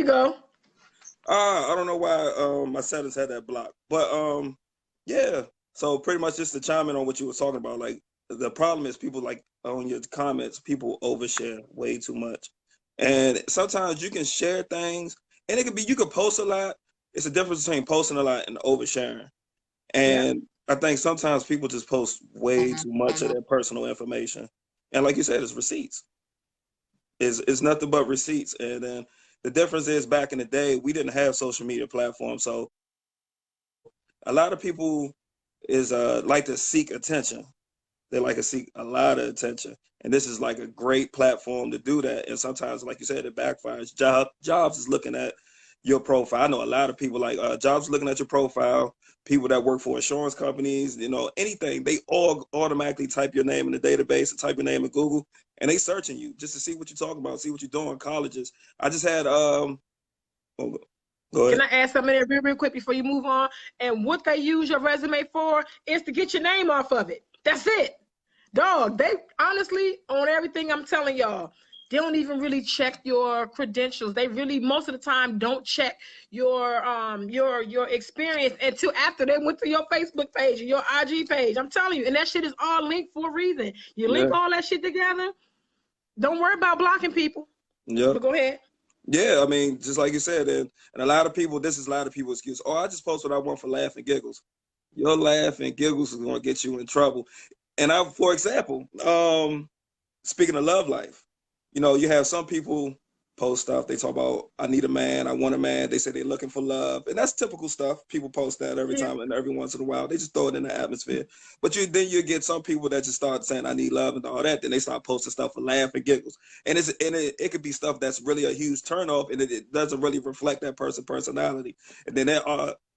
you go. I don't know why my settings had that blocked, but yeah. So pretty much just to chime in on what you were talking about, like the problem is people like on your comments, people overshare way too much, and sometimes you can share things, and it could be you could post a lot. It's a difference between posting a lot and oversharing, and I think sometimes people just post way too much of their personal information, and like you said, it's receipts. It's nothing but receipts, and then the difference is back in the day we didn't have social media platforms, so a lot of people is like to seek attention. They like to seek a lot of attention, and this is like a great platform to do that. And sometimes, like you said, it backfires. Jobs is looking at your profile. I know a lot of people like Jobs looking at your profile. People that work for insurance companies, you know, anything, they all automatically type your name in the database and type your name in Google, and they searching you just to see what you're talking about, see what you're doing. Colleges. I just had oh, go ahead. Can I add something there real quick before you move on? And what they use your resume for is to get your name off of it. That's it. Dog, they honestly, on everything I'm telling y'all, they don't even really check your credentials. They really, most of the time, don't check your experience until after they went to your Facebook page or your IG page. I'm telling you, and that shit is all linked for a reason. You link all that shit together. Don't worry about blocking people. Yeah. But go ahead. Yeah, I mean, just like you said, and a lot of people, this is a lot of people's excuse. Oh, I just post what I want for laugh and giggles. Your laugh and giggles is going to get you in trouble. And for example, speaking of love life, you know, you have some people post stuff. They talk about, I need a man, I want a man. They say they're looking for love. And that's typical stuff. People post that every time and every once in a while. They just throw it in the atmosphere. But then you get some people that just start saying, I need love and all that. Then they start posting stuff for laugh and giggles. And it could be stuff that's really a huge turnoff, and it doesn't really reflect that person's personality. And then they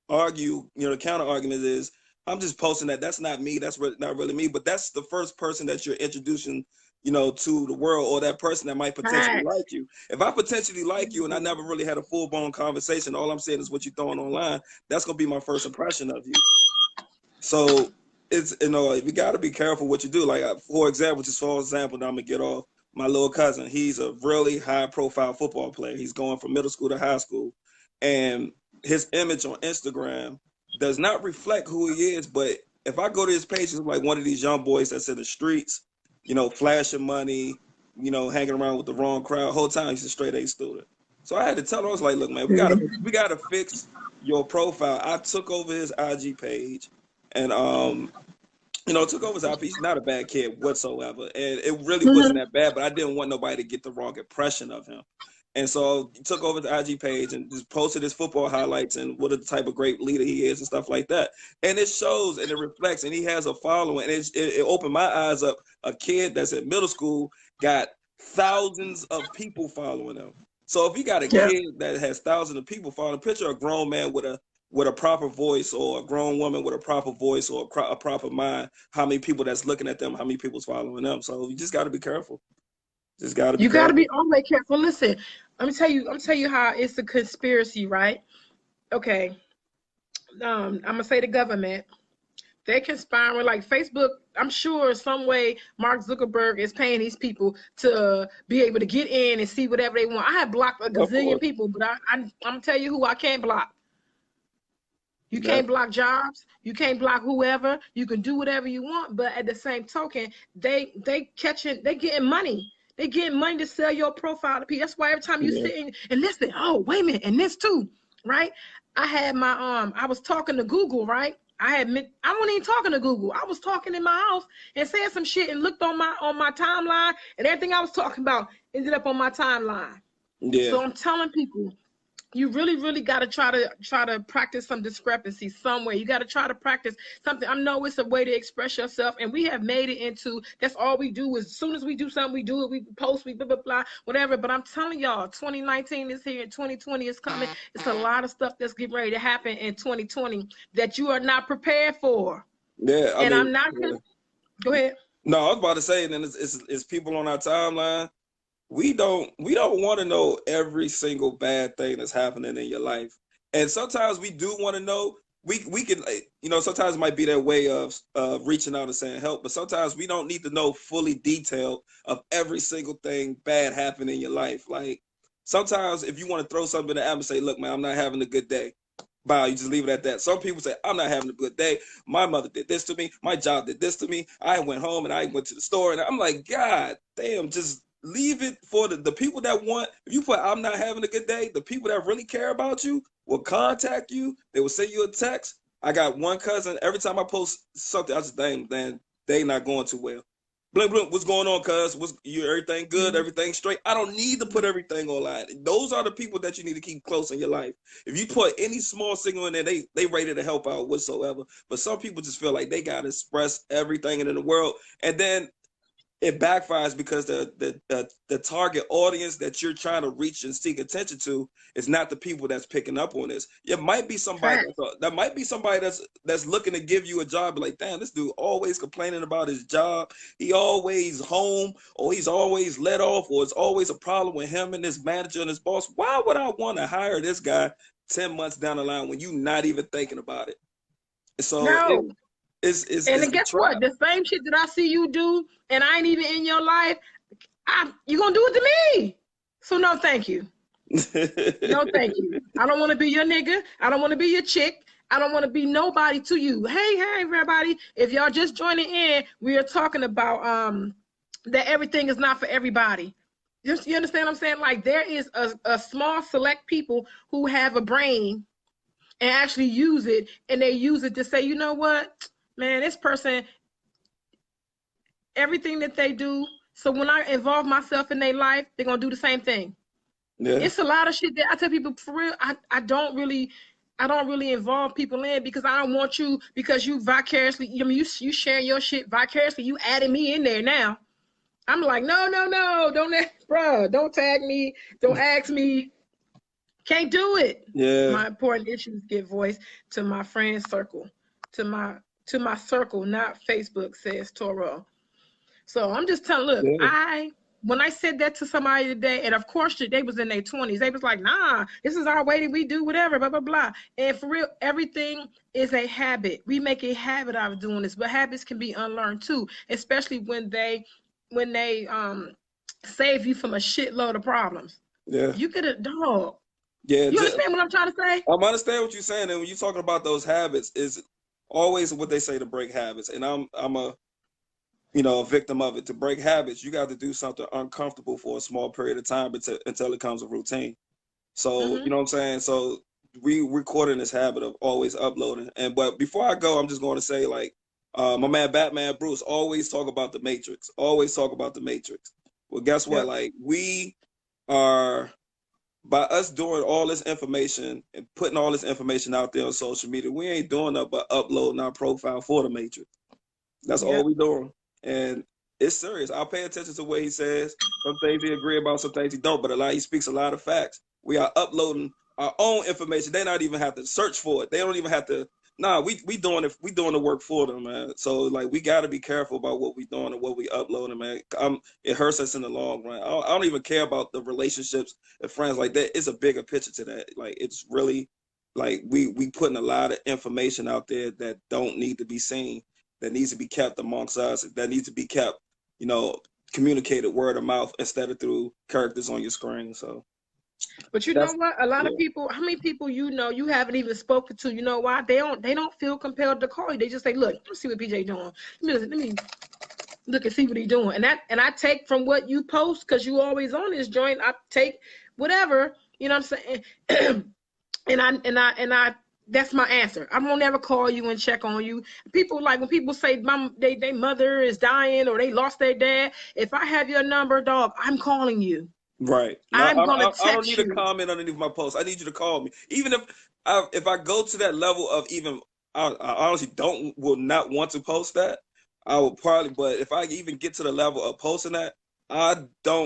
argue, you know, the counter argument is, I'm just posting that. That's not me. That's not really me. But that's the first person that you're introducing, you know, to the world, or that person that might potentially like you. If I potentially like you and I never really had a full-blown conversation, all I'm saying is what you're throwing online, that's going to be my first impression of you. So it's, you know, we got to be careful what you do. Like, for example, just for example, now I'm going to get off, my little cousin, he's a really high-profile football player. He's going from middle school to high school. And his image on Instagram does not reflect who he is. But if I go to his page, he's like one of these young boys that's in the streets, you know, flashing money, you know, hanging around with the wrong crowd. Whole time he's a straight A student. So I had to tell him, I was like, look, man, we gotta fix your profile. I took over his IG page, and you know, took over his IP. He's not a bad kid whatsoever, and it really wasn't that bad. But I didn't want nobody to get the wrong impression of him. And so he took over the IG page and just posted his football highlights and what a type of great leader he is and stuff like that. And it shows and it reflects, and he has a following. And it opened my eyes up. A kid that's in middle school got thousands of people following him. So if you got a kid that has thousands of people following, picture a grown man with a proper voice, or a grown woman with a proper voice, or a proper mind, how many people that's looking at them, how many people's following them. So you just got to be careful. Just got to be careful. You got to be always careful. Listen, I'm tell you how it's a conspiracy, right? Okay. I'm gonna say the government. They're conspiring, like Facebook. I'm sure some way Mark Zuckerberg is paying these people to be able to get in and see whatever they want. I have blocked a gazillion people, but I'm gonna tell you who I can't block. You can't block Jobs. You can't block whoever. You can do whatever you want, but at the same token, they getting money. They getting money to sell your profile to people. That's why every time you sit and listen, oh, wait a minute, and this too, right? I had my I was talking to Google, right? I wasn't even talking to Google. I was talking in my house and said some shit and looked on my timeline, and everything I was talking about ended up on my timeline. Yeah. So I'm telling people, you really got to try to practice some discrepancy somewhere. You got to try to practice something. I know it's a way to express yourself, and we have made it into, that's all we do. Is as soon as we do something, we do it, we post, we blah blah blah, whatever. But I'm telling y'all, 2019 is here and 2020 is coming. It's a lot of stuff that's getting ready to happen in 2020 that you are not prepared for. Yeah, I mean, I'm not gonna go ahead. No, I was about to say, and then it's people on our timeline. We don't want to know every single bad thing that's happening in your life. And sometimes we do want to know. We can, you know, sometimes it might be their way of reaching out and saying help, but sometimes we don't need to know fully detailed of every single thing bad happening in your life. Like, Sometimes if you want to throw something in the atmosphere, say, look, man, I'm not having a good day. Bye, you just leave it at that. Some people say, I'm not having a good day. My mother did this to me. My job did this to me. I went home and I went to the store. And I'm like, God damn, just leave it for the people that want. If you put, I'm not having a good day, the people that really care about you will contact you. They will send you a text. I got one cousin, every time I post something, I just, damn, they not going too well. Blink, blink, what's going on, cuz? Everything good? Everything straight? I don't need to put everything online. Those are the people that you need to keep close in your life. If you put any small signal in there, they ready to help out whatsoever. But some people just feel like they got to express everything in the world. And then it backfires because the target audience that you're trying to reach and seek attention to is not the people that's picking up on this. It might be somebody that might be somebody that's looking to give you a job, like, damn, this dude always complaining about his job. He always home, or he's always let off, or it's always a problem with him and his manager and his boss. Why would I want to hire this guy 10 months down the line when you're not even thinking about it? So No. It's and then guess what? The same shit that I see you do, and I ain't even in your life, you gonna do it to me. So no, thank you. No, thank you. I don't want to be your nigga. I don't want to be your chick. I don't want to be nobody to you. Hey, everybody! If y'all just joining in, we are talking about that everything is not for everybody. You understand what I'm saying? Like, there is a small select people who have a brain and actually use it, and they use it to say, you know what? Man, this person, everything that they do, so when I involve myself in their life, they're going to do the same thing. Yeah. It's a lot of shit that I tell people, for real, I don't really involve people in, because I don't want you, because you vicariously, I mean, you share your shit vicariously, you adding me in there now. I'm like, no, don't tag me, don't ask me. Can't do it. Yeah. My important issues give voice to my friend circle, to my circle, not Facebook, says Toro. So I'm just telling, look, yeah. When I said that to somebody today, and of course they was in their 20s, they was like, nah, this is our way that we do whatever, blah, blah, blah. And for real, everything is a habit. We make a habit out of doing this, but habits can be unlearned too, especially when they save you from a shitload of problems. Yeah. You get a dog. Yeah, you understand what I'm trying to say? I understand what you're saying, and when you're talking about those habits, is always what they say to break habits. And I'm a victim of it. To break habits, you got to do something uncomfortable for a small period of time until it becomes a routine. So you know what I'm saying? So we're caught in this habit of always uploading. But before I go, I'm just going to say, like, my man Batman Bruce always talk about the Matrix. Always talk about the Matrix. Well, guess what? Like, we are, by us doing all this information and putting all this information out there on social media, we ain't doing nothing but uploading our profile for the Matrix. That's all we doing. And it's serious. I'll pay attention to what he says. Some things he agree about, some things he don't, but he speaks a lot of facts. We are uploading our own information. They not even have to search for it. They don't even have to. Nah, we doing it. We doing the work for them, man. So, like, we got to be careful about what we doing and what we uploading, man. It hurts us in the long run. I don't even care about the relationships and friends like that. It's a bigger picture to that. Like, it's really, like, we putting a lot of information out there that don't need to be seen, that needs to be kept amongst us, that needs to be kept, communicated word of mouth instead of through characters on your screen. So. But you know what? A lot of people, how many people you haven't even spoken to? You know why? They don't feel compelled to call you. They just say, look, let's see what PJ doing. Let me look and see what he's doing. And I take from what you post, because you always on this joint. I take whatever, you know what I'm saying? and I that's my answer. I won't ever call you and check on you. People, like, when people say they mother is dying or they lost their dad, if I have your number, dog, I'm calling you. Right. No, I don't need a comment underneath my post. I need you to call me. Even if I go to that level of I honestly will not want to post that. I will probably, but if I even get to the level of posting that,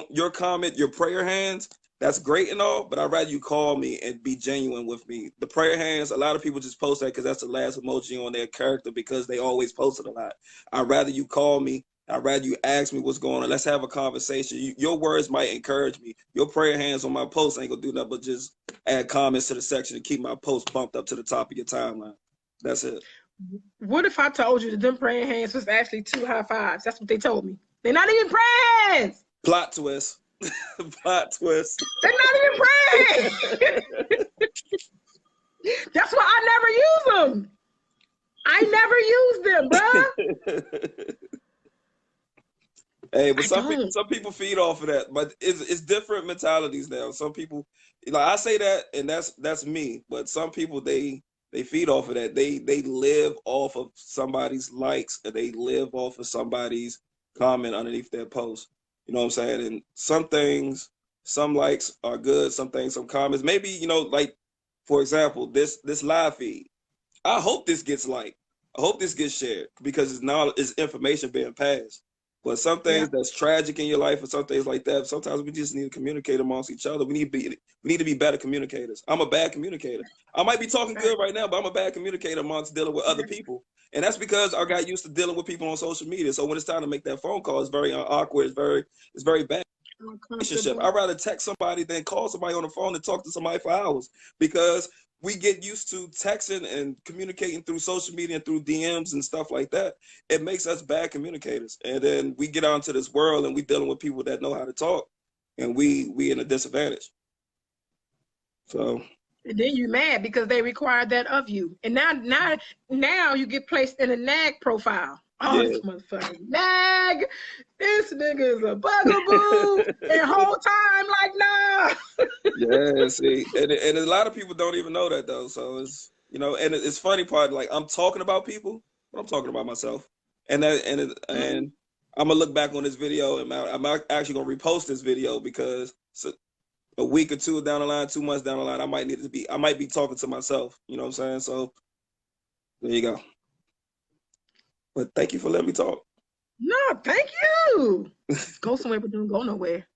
your comment, your prayer hands, that's great and all, but I'd rather you call me and be genuine with me. The prayer hands, a lot of people just post that because that's the last emoji on their character because they always post it a lot. I'd rather you call me. I'd rather you ask me what's going on. Let's have a conversation. Your words might encourage me. Your prayer hands on my post ain't gonna do nothing but just add comments to the section and keep my post bumped up to the top of your timeline. That's it. What if I told you that them praying hands was actually 2 high fives? That's what they told me. They're not even praying hands. Plot twist. Plot twist. They're not even praying. That's why I never use them. I never use them, bruh. Hey, but some people feed off of that, but it's different mentalities now. Some people, like I say that, and that's me. But some people they feed off of that. They live off of somebody's likes, and they live off of somebody's comment underneath their post. You know what I'm saying? And some things, some likes are good. Some things, some comments. Maybe like for example, this live feed. I hope this gets liked. I hope this gets shared because it's information being passed. But some things that's tragic in your life, or some things like that, sometimes we just need to communicate amongst each other. We need to be better communicators. I'm a bad communicator. I might be talking good right now, but I'm a bad communicator amongst dealing with other people, and that's because I got used to dealing with people on social media. So when it's time to make that phone call, it's very awkward. It's very bad. Relationship. I'd rather text somebody than call somebody on the phone and talk to somebody for hours because we get used to texting and communicating through social media and through DMs and stuff like that. It makes us bad communicators. And then we get out into this world and we dealing with people that know how to talk, and we in a disadvantage. So. And then you mad because they required that of you. And now you get placed in a nag profile. Oh, this motherfucker nag. This nigga is a bugaboo. And whole time, like, nah. Yeah, see. And a lot of people don't even know that, though. So it's, and it's funny part, like, I'm talking about people, but I'm talking about myself. And I'm going to look back on this video, and I'm actually going to repost this video because a week or two down the line, 2 months down the line, I might be talking to myself. You know what I'm saying? So there you go. But thank you for letting me talk. No, thank you. Go somewhere, but don't go nowhere.